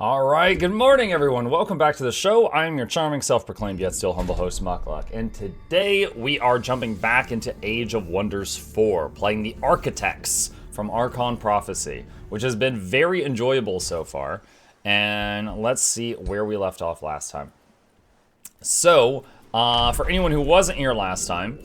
Alright, good morning everyone. Welcome back to the show. I'm your charming, self-proclaimed, yet still humble host, Mukluk. And today we are jumping back into Age of Wonders 4, playing the Architects from Archon Prophecy, which has been very enjoyable so far. And let's see where we left off last time. So, for anyone who wasn't here last time,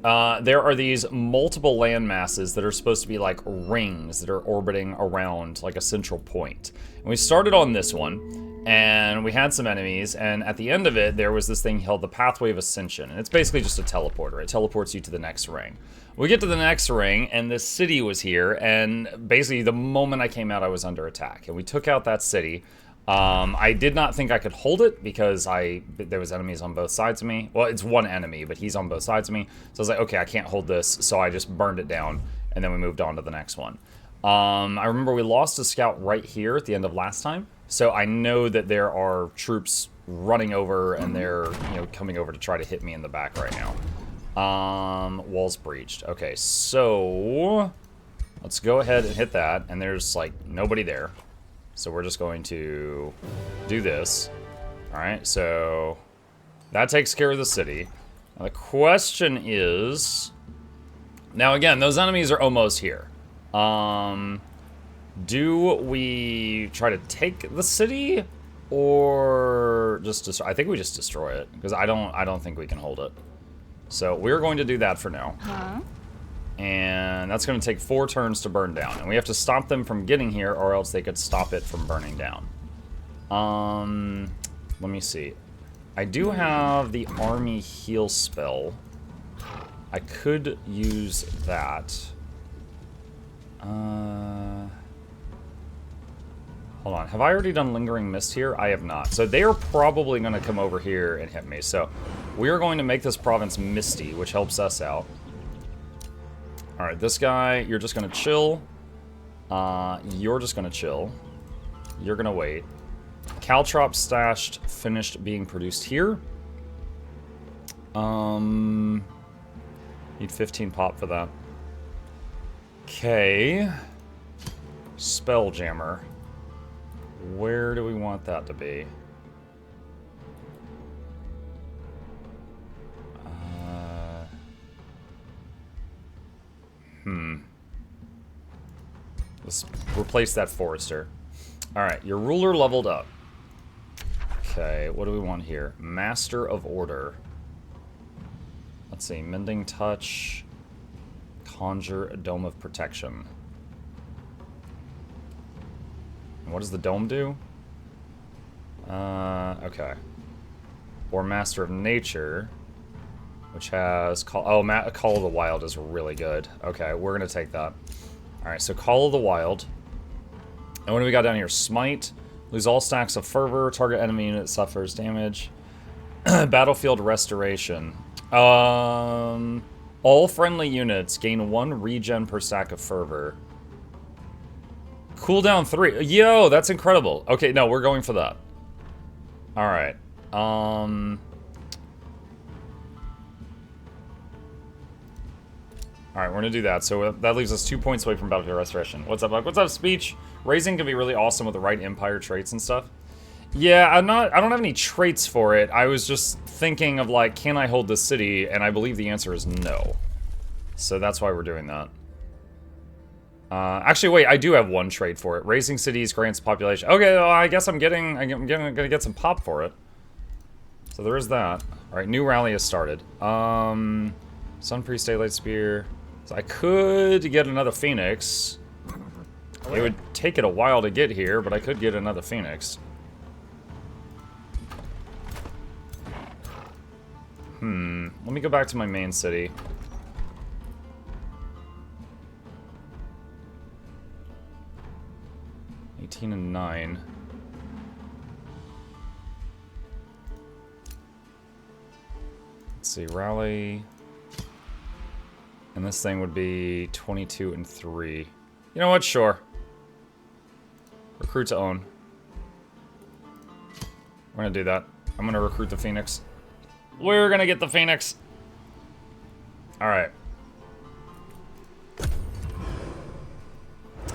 there are these multiple land masses that are supposed to be like rings that are orbiting around like a central point. And we started on this one, and we had some enemies, and at the end of it, there was this thing called the Pathway of Ascension, and it's basically just a teleporter. It teleports you to the next ring. We get to the next ring, and this city was here, and basically the moment I came out, I was under attack, and we took out that city. I did not think I could hold it because there was enemies on both sides of me. Well, it's one enemy, but he's on both sides of me. So I was like, okay, I can't hold this. So I just burned it down, and then we moved on to the next one. I remember we lost a scout right here at the end of last time. So I know that there are troops running over, and they're coming over to try to hit me in the back right now. Walls breached. Okay, so let's go ahead and hit that. And there's like nobody there. So we're just going to do this. Alright, so that takes care of the city. Now the question is... Now again, those enemies are almost here. Do we try to take the city? Or just destroy? I think we just destroy it. Because I don't think we can hold it. So we're going to do that for now. And that's going to take 4 turns to burn down. And we have to stop them from getting here, or else they could stop it from burning down. Let me see. I do have the army heal spell. I could use that. Hold on. Have I already done Lingering Mist here? I have not. So they are probably going to come over here and hit me. So we are going to make this province misty, which helps us out. Alright, this guy, you're just gonna chill. You're just gonna chill. You're gonna wait. Caltrop stashed, finished being produced here. Need 15 pop for that. Okay. Spelljammer. Where do we want that to be? Let's replace that forester. Alright, your ruler leveled up. Okay, what do we want here? Master of Order. Let's see, Mending Touch. Conjure a Dome of Protection. And what does the dome do? Okay. Or Master of Nature, which has... Call of the Wild is really good. Okay, we're going to take that. Alright, so Call of the Wild. And what do we got down here? Smite. Lose all stacks of fervor. Target enemy unit suffers damage. Battlefield Restoration. All friendly units gain 1 regen per stack of fervor. Cooldown 3. Yo, that's incredible. Okay, no, we're going for that. Alright. Alright, we're gonna do that. So that leaves us 2 points away from Battlefield Restoration. What's up, Buck? What's up, Speech? Raising can be really awesome with the right Empire traits and stuff. Yeah, I don't have any traits for it. I was just thinking of like, can I hold this city? And I believe the answer is no. So that's why we're doing that. Actually, wait, I do have one trait for it. Raising cities grants population. Okay, well, I guess I'm gonna get some pop for it. So there is that. Alright, new rally has started. Sun Priest, Daylight Spear. So I could get another Phoenix. It would take it a while to get here, but I could get another Phoenix. Let me go back to my main city. $18 and $9. Let's see, rally. And this thing would be 22 and 3. You know what? Sure. Recruit to own. We're gonna do that. I'm gonna recruit the Phoenix. We're gonna get the Phoenix. Alright.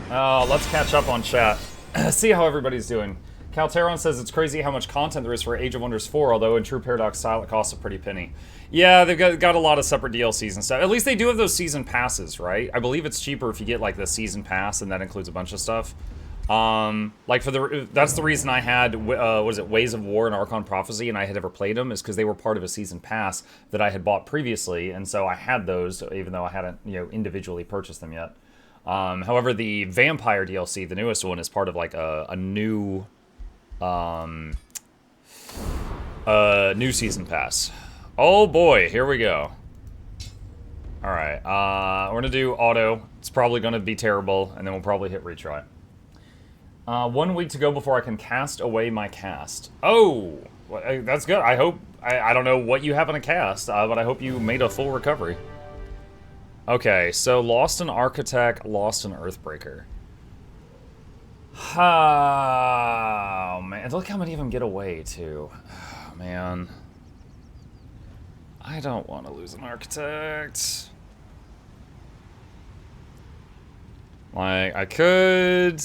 Let's catch up on chat. See how everybody's doing. Calteron says it's crazy how much content there is for Age of Wonders 4, although in true Paradox style it costs a pretty penny. Yeah, they've got a lot of separate DLCs and stuff. At least they do have those season passes, right? I believe it's cheaper if you get like the season pass, and that includes a bunch of stuff. Like that's the reason I had what is it, Ways of War and Archon Prophecy, and I had never played them, is because they were part of a season pass that I had bought previously, and so I had those even though I hadn't individually purchased them yet. However, the Vampire DLC, the newest one, is part of like a new new season pass. Oh boy, here we go. Alright, we're gonna do auto. It's probably gonna be terrible, and then we'll probably hit retry. 1 week to go before I can cast away my cast. Oh, well, that's good. I hope, I don't know what you have in a cast, but I hope you made a full recovery. Okay, so lost an Architect, lost an Earthbreaker. Oh, man. Look how many of them get away, too. Oh, man. I don't want to lose an Architect. Like, I could...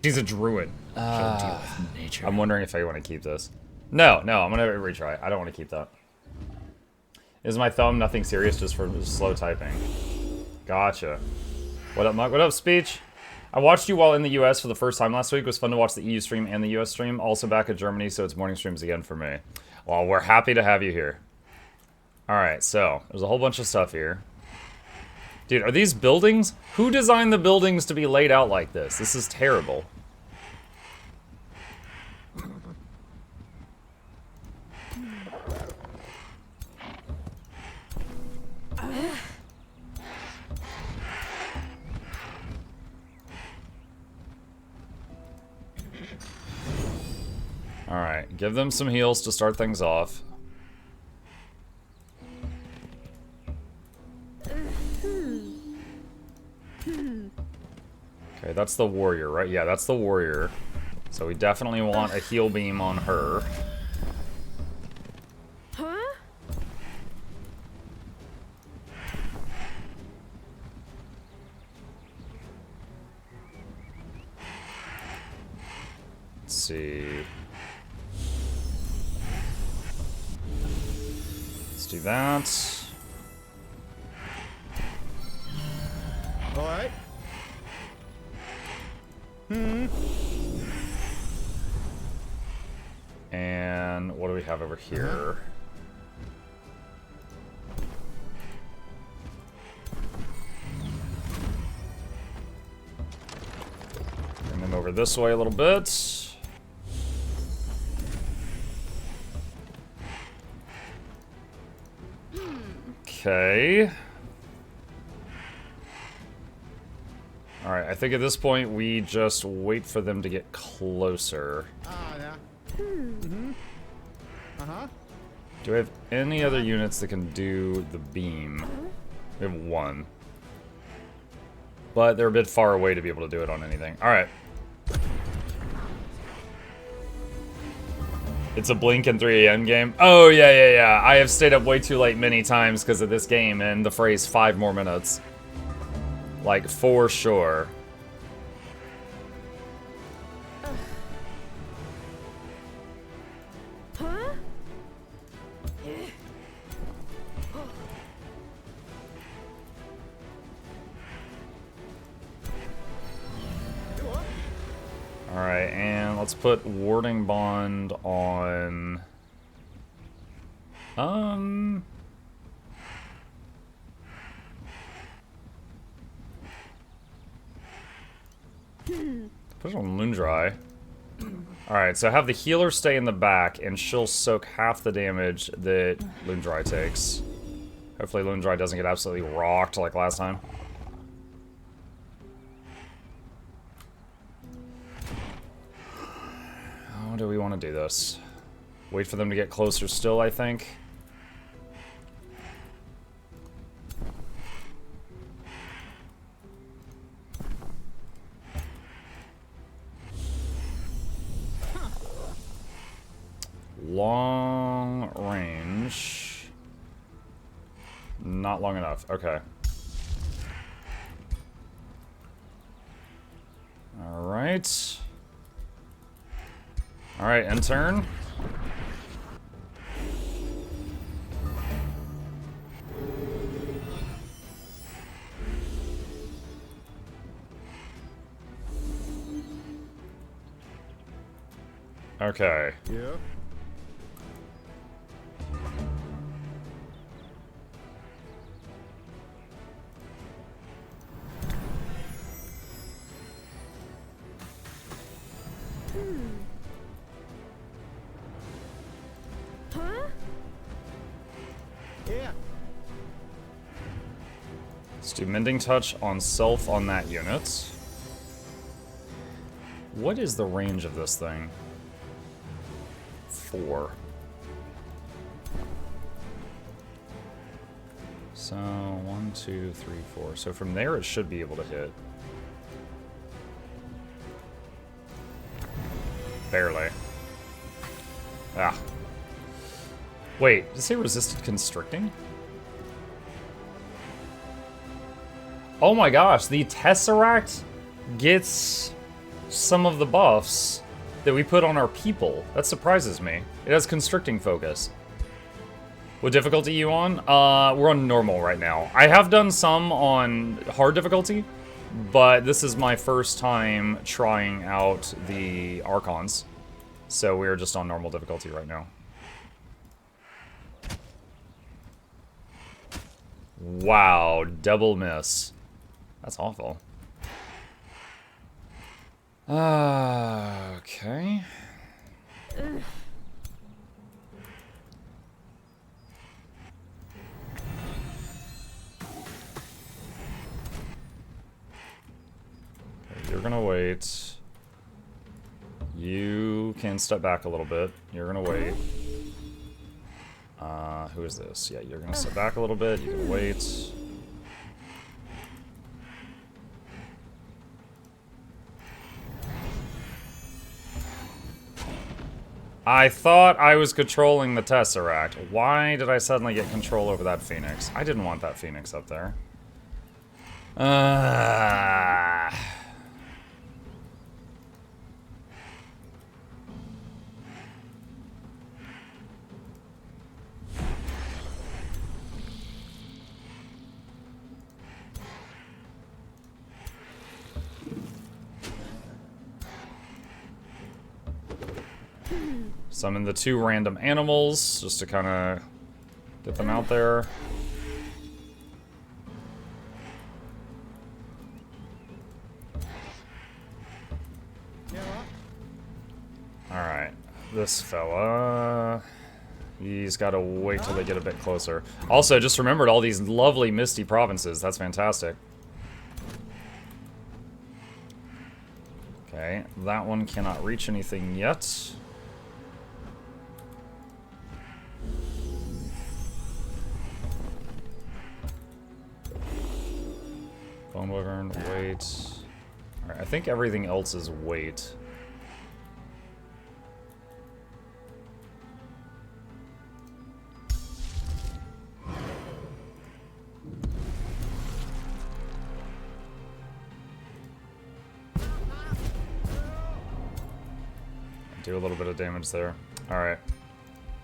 She's a druid. I'm wondering if I want to keep this. No, I'm going to retry. I don't want to keep that. Is my thumb nothing serious, just for slow typing? Gotcha. What up, Muck? What up, Speech? I watched you while in the US for the first time last week. It was fun to watch the EU stream and the US stream. Also back in Germany, so it's morning streams again for me. Well, we're happy to have you here. Alright, so, there's a whole bunch of stuff here. Dude, are these buildings? Who designed the buildings to be laid out like this? This is terrible. Alright, give them some heals to start things off. Okay, that's the warrior, right? Yeah, that's the warrior. So we definitely want a heal beam on her. Let's see. Let's do that. All right. And what do we have over here? Bring them over this way a little bit. Okay. Alright, I think at this point we just wait for them to get closer. Yeah. Do we have any other units that can do the beam? We have one. But they're a bit far away to be able to do it on anything. Alright. It's a Blink and 3 AM game? Oh, yeah. I have stayed up way too late many times because of this game and the phrase 5 more minutes. Like, for sure. Alright, and let's put Warding Bond on... Put it on Lundry. Alright, so have the healer stay in the back, and she'll soak half the damage that Lundry takes. Hopefully Lundry doesn't get absolutely rocked like last time. How do we want to do this? Wait for them to get closer still, I think. Long range. Not long enough. Okay. Alright. Alright, end turn. Okay. Yeah. Huh? Yeah. Let's do Mending Touch on self on that unit. What is the range of this thing? 4. So, 1, 2, 3, 4. So from there it should be able to hit. Barely. Ah. Wait, did it say resisted constricting? Oh my gosh, the Tesseract gets some of the buffs that we put on our people. That surprises me. It has constricting focus. What difficulty are you on? We're on normal right now. I have done some on hard difficulty, but this is my first time trying out the Archons. So we're just on normal difficulty right now. Wow, double miss. That's awful. Okay. You're gonna wait. You can step back a little bit. You're gonna wait. Who is this? Yeah, you're gonna step back a little bit. You can wait. I thought I was controlling the Tesseract. Why did I suddenly get control over that Phoenix? I didn't want that Phoenix up there. Summon the 2 random animals, just to kind of get them out there. Alright, this fella... He's got to wait till they get a bit closer. Also, just remembered all these lovely misty provinces. That's fantastic. Okay, that one cannot reach anything yet. Bone Wyvern, wait. Alright, I think everything else is wait. Do a little bit of damage there. Alright.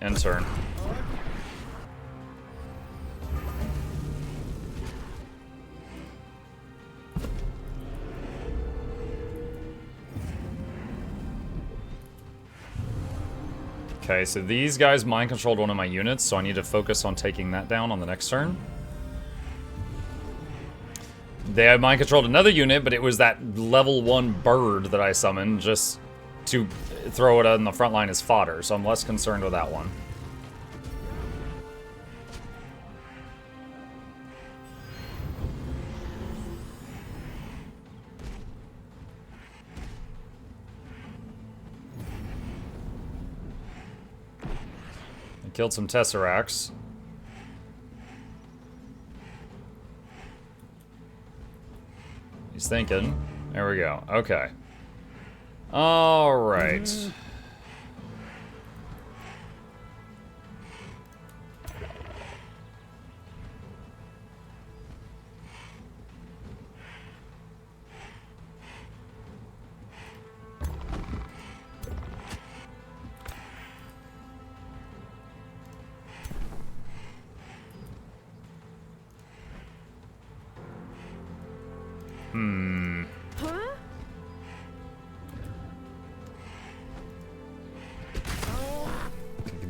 End turn. Okay, so these guys mind-controlled one of my units, so I need to focus on taking that down on the next turn. They had mind-controlled another unit, but it was that level 1 bird that I summoned just to throw it on the front line as fodder, so I'm less concerned with that one. I killed some Tesseracts. He's thinking. There we go. Okay. All right.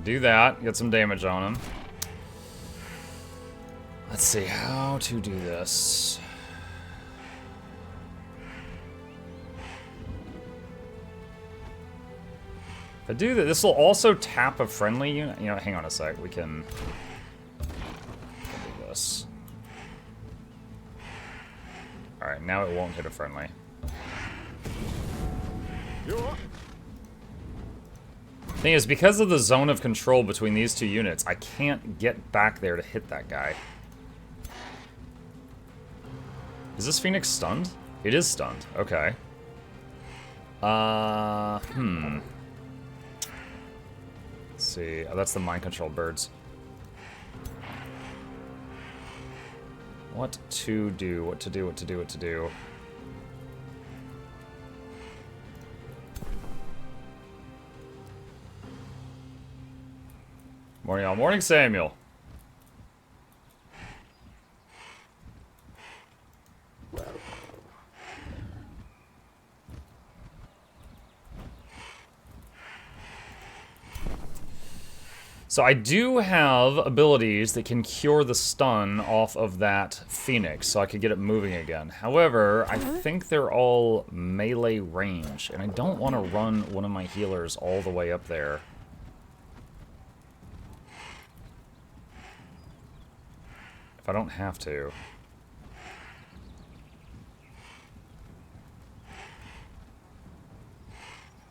Do that. Get some damage on him. Let's see how to do this. If I do that, this will also tap a friendly unit. You know, hang on a sec. We can do this. Alright, now it won't hit a friendly. Thing is, because of the zone of control between these two units, I can't get back there to hit that guy. Is this Phoenix stunned? It is stunned. Okay. Let's see. Oh, that's the mind control birds. What to do? What to do? What to do? What to do? Morning, all. Morning, Samuel. So I do have abilities that can cure the stun off of that Phoenix, so I could get it moving again. However, I think they're all melee range, and I don't want to run one of my healers all the way up there. If I don't have to.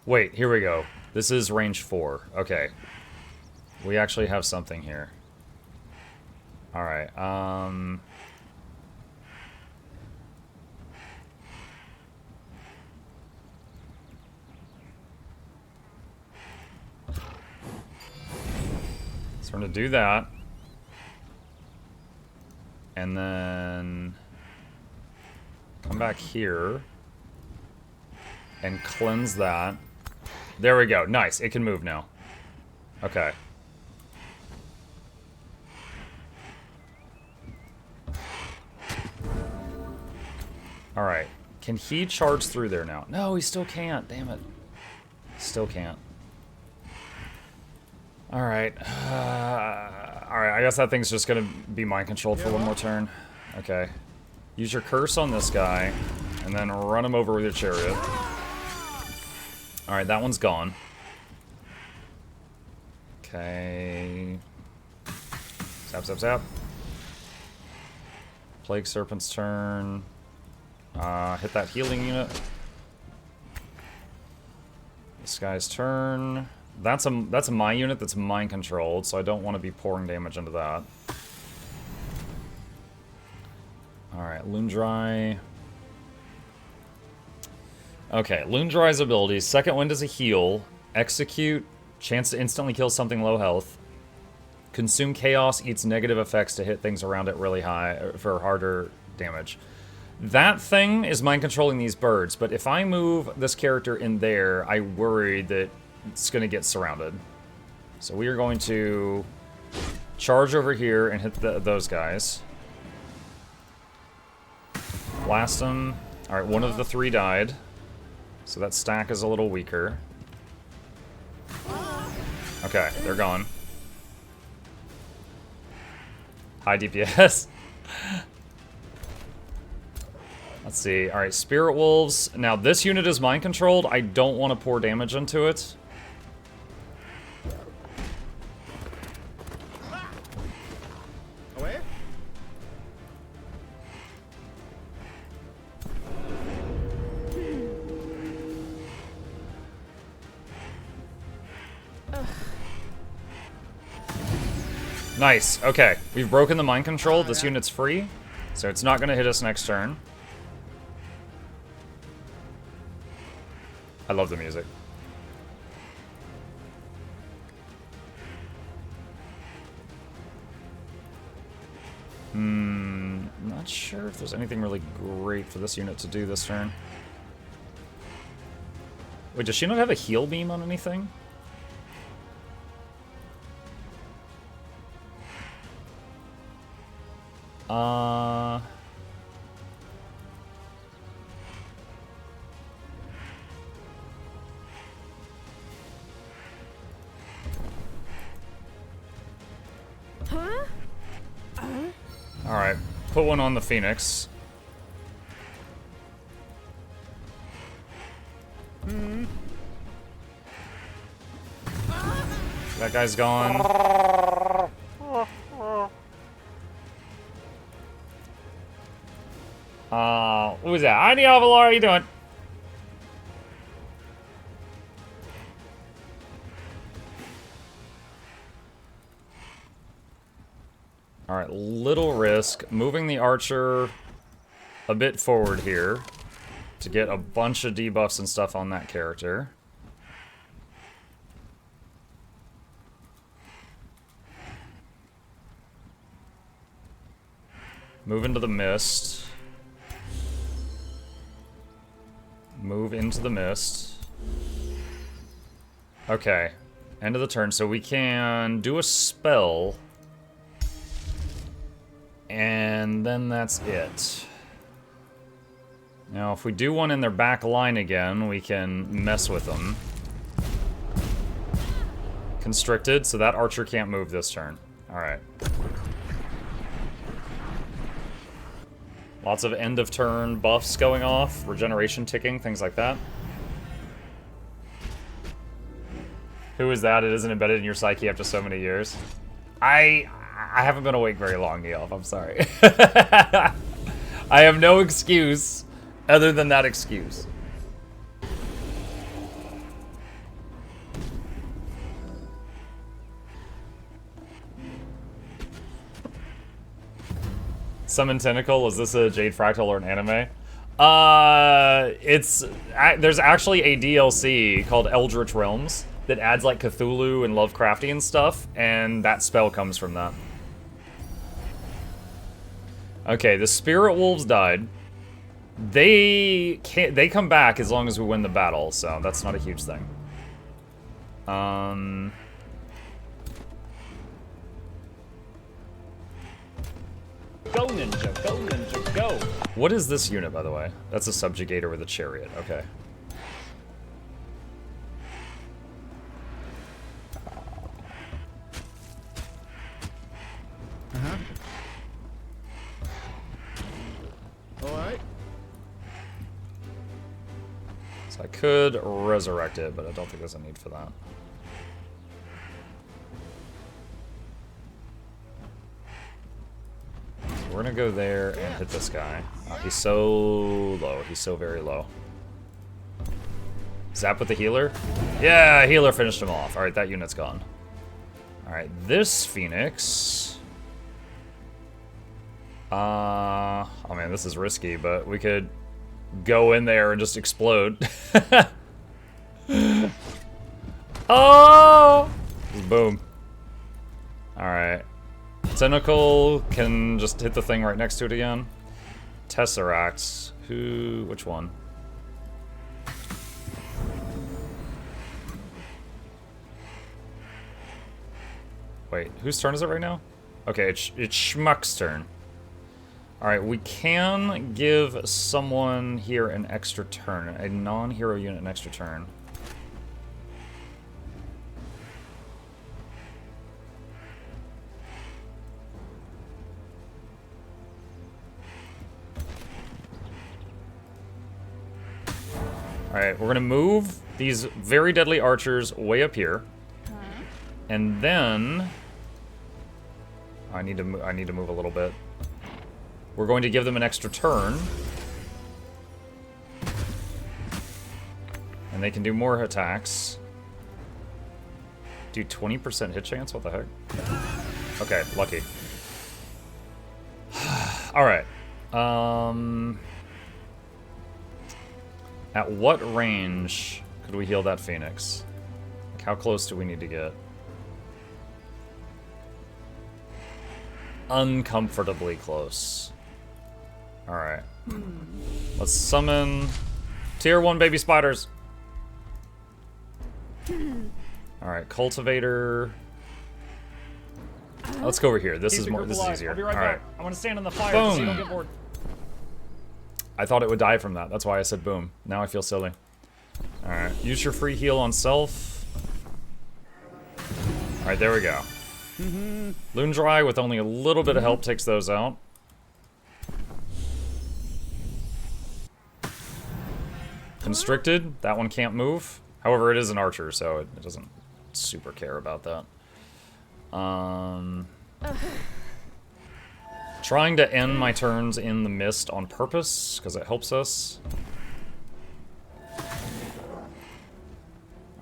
Wait, here we go. This is range 4. Okay. We actually have something here. Alright, so we're gonna do that. And then come back here and cleanse that. There we go. Nice. It can move now. Okay. Alright. Can he charge through there now? No, he still can't. Damn it. Still can't. Alright. Alright, I guess that thing's just gonna be mind controlled for one more turn. Okay. Use your curse on this guy, and then run him over with your chariot. Alright, that one's gone. Okay. Zap, zap, zap. Plague Serpent's turn. Hit that healing unit. This guy's turn. That's a my unit that's mind controlled, so I don't want to be pouring damage into that. Alright, Loondry. Okay, Loondry's abilities. Second Wind is a heal. Execute. Chance to instantly kill something low health. Consume Chaos. Eats negative effects to hit things around it really high for harder damage. That thing is mind controlling these birds, but if I move this character in there, I worry that it's going to get surrounded. So we are going to charge over here and hit those guys. Blast them. Alright, one of the 3 died. So that stack is a little weaker. Okay, they're gone. High DPS. Let's see. Alright, Spirit Wolves. Now, this unit is mind controlled. I don't want to pour damage into it. Away? Nice. Okay. We've broken the mind control. This unit's free, so it's not going to hit us next turn. I love the music. Not sure if there's anything really great for this unit to do this turn. Wait, does she not have a heal beam on anything? Alright, put one on the Phoenix. That guy's gone. Who's that? Hi, Diavolo, how are you doing? Alright, little risk. Moving the Archer a bit forward here to get a bunch of debuffs and stuff on that character. Move into the mist. Move into the mist. Okay. End of the turn. So we can do a spell. And then that's it. Now, if we do one in their back line again, we can mess with them. Constricted, so that Archer can't move this turn. Alright. Lots of end of turn buffs going off, regeneration ticking, things like that. Who is that? It isn't embedded in your psyche after so many years. I haven't been awake very long, Neil. I'm sorry. I have no excuse other than that excuse. Summon Tentacle, is this a Jade Fractal or an anime? There's actually a DLC called Eldritch Realms that adds like Cthulhu and Lovecraftian stuff, and that spell comes from that. Okay, the Spirit Wolves died. They come back as long as we win the battle, so that's not a huge thing. Go, ninja, go, ninja, go. What is this unit, by the way? That's a subjugator with a chariot. Okay. Alright. So I could resurrect it, but I don't think there's a need for that. So we're gonna go there and hit this guy. He's so low. He's so very low. Zap with the healer? Yeah, healer finished him off. Alright, that unit's gone. Alright, this Phoenix... oh man, this is risky, but we could go in there and just explode. Oh! Boom. Alright. Tentacle can just hit the thing right next to it again. Tesseract. Which one? Wait, whose turn is it right now? Okay, it's Schmuck's turn. Alright, we can give someone here an extra turn. A non-hero unit an extra turn. Alright, we're gonna move these very deadly archers way up here. And then... I need to move a little bit. We're going to give them an extra turn. And they can do more attacks. Do 20% hit chance? What the heck? Okay, lucky. Alright. At what range could we heal that Phoenix? Like, how close do we need to get? Uncomfortably close. Alright. Let's summon tier 1 baby spiders. Alright, cultivator. Let's go over here. This is easier. I'll be right Alright. back. I want to stand on the fire Boom. so you don't get bored. I thought it would die from that. That's why I said boom. Now I feel silly. Alright, use your free heal on self. Alright, there we go. Loondry with only a little bit of help takes those out. Constricted, that one can't move. However, it is an archer, so it doesn't super care about that. Trying to end my turns in the mist on purpose, because it helps us.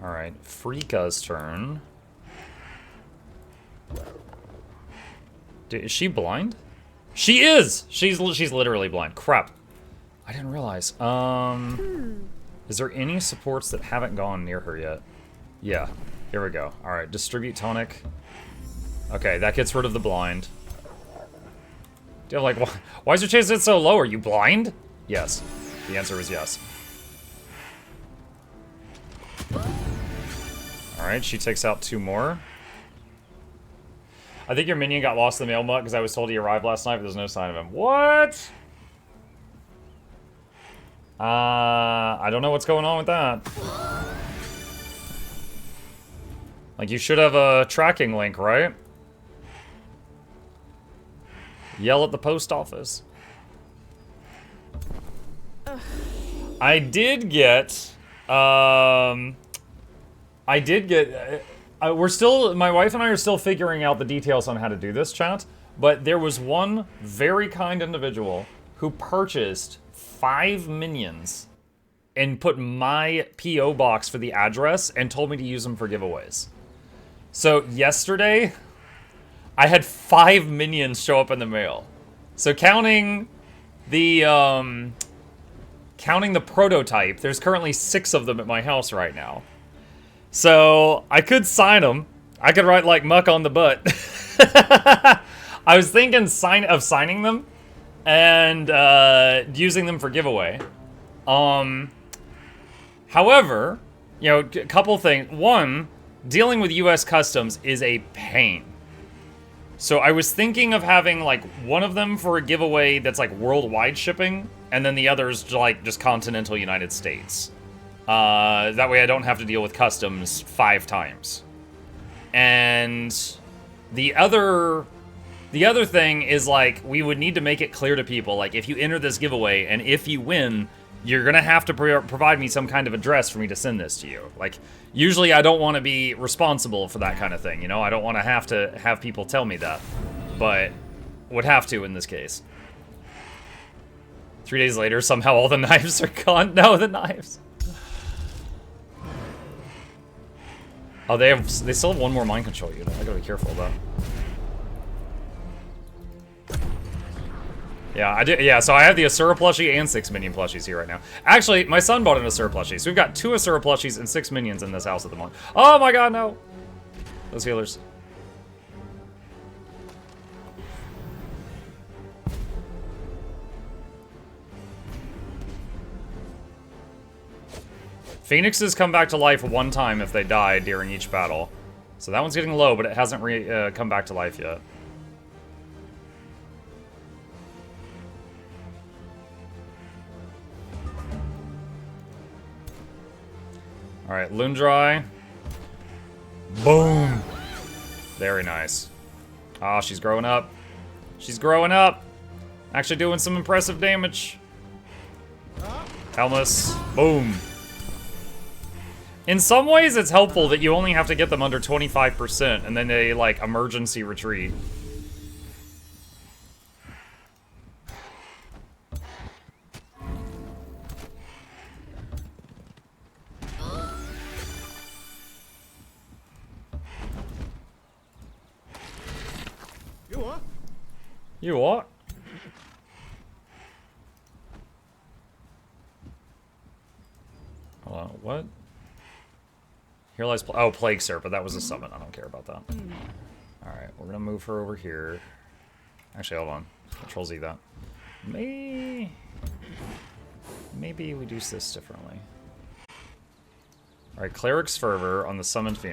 Alright, Frika's turn. Dude, is she blind? She is! She's literally blind. Crap. I didn't realize. Is there any supports that haven't gone near her yet? Yeah. Here we go. Alright, distribute tonic. Okay, that gets rid of the blind. Do you have, like, why is your chance hit so low? Are you blind? Yes. The answer is yes. Alright, she takes out 2 more. I think your minion got lost in the mail mutt because I was told he arrived last night, but there's no sign of him. What? I don't know what's going on with that. Like, you should have a tracking link, right? Yell at the post office. I did get, we're still, my wife and I are still figuring out the details on how to do this, chat, but there was one very kind individual who purchased 5 minions and put my P.O. box for the address and told me to use them for giveaways. So yesterday, I had 5 minions show up in the mail. So counting the prototype, there's currently 6 of them at my house right now. So I could sign them. I could write like muck on the butt. I was thinking of signing them and using them for giveaway. However, you know, a couple things. One, dealing with US Customs is a pain. So I was thinking of having like one of them for a giveaway that's like worldwide shipping, and then the others like just continental United States. That way I don't have to deal with customs 5 times. And the other thing is, like, we would need to make it clear to people, like, if you enter this giveaway and if you win, you're gonna have to provide me some kind of address for me to send this to you. Like, usually I don't want to be responsible for that kind of thing, you know? I don't want to have people tell me that, but would have to in this case. 3 days later, somehow all the knives are gone. No, the knives. Oh, they still have one more mind control unit. I gotta be careful though. Yeah, I did. Yeah, so I have the Asura plushie and 6 minion plushies here right now. Actually, my son bought an Asura plushie, so we've got 2 Asura plushies and 6 minions in this house at the moment. Oh my god, no! Those healers. Phoenixes come back to life 1 time if they die during each battle. So that one's getting low, but it hasn't come back to life yet. Alright, Loondry. Boom! Very nice. Ah, she's growing up. She's growing up! Actually doing some impressive damage. Helmus. Boom. In some ways, it's helpful that you only have to get them under 25%, and then they, like, emergency retreat. You what? You what? Hold on, what? Here lies Plague Sir, but that was a summon. I don't care about that. Alright, we're gonna move her over here. Actually, hold on. Control Z that. Maybe we do this differently. Alright, Cleric's Fervor on the summoned Phoenix.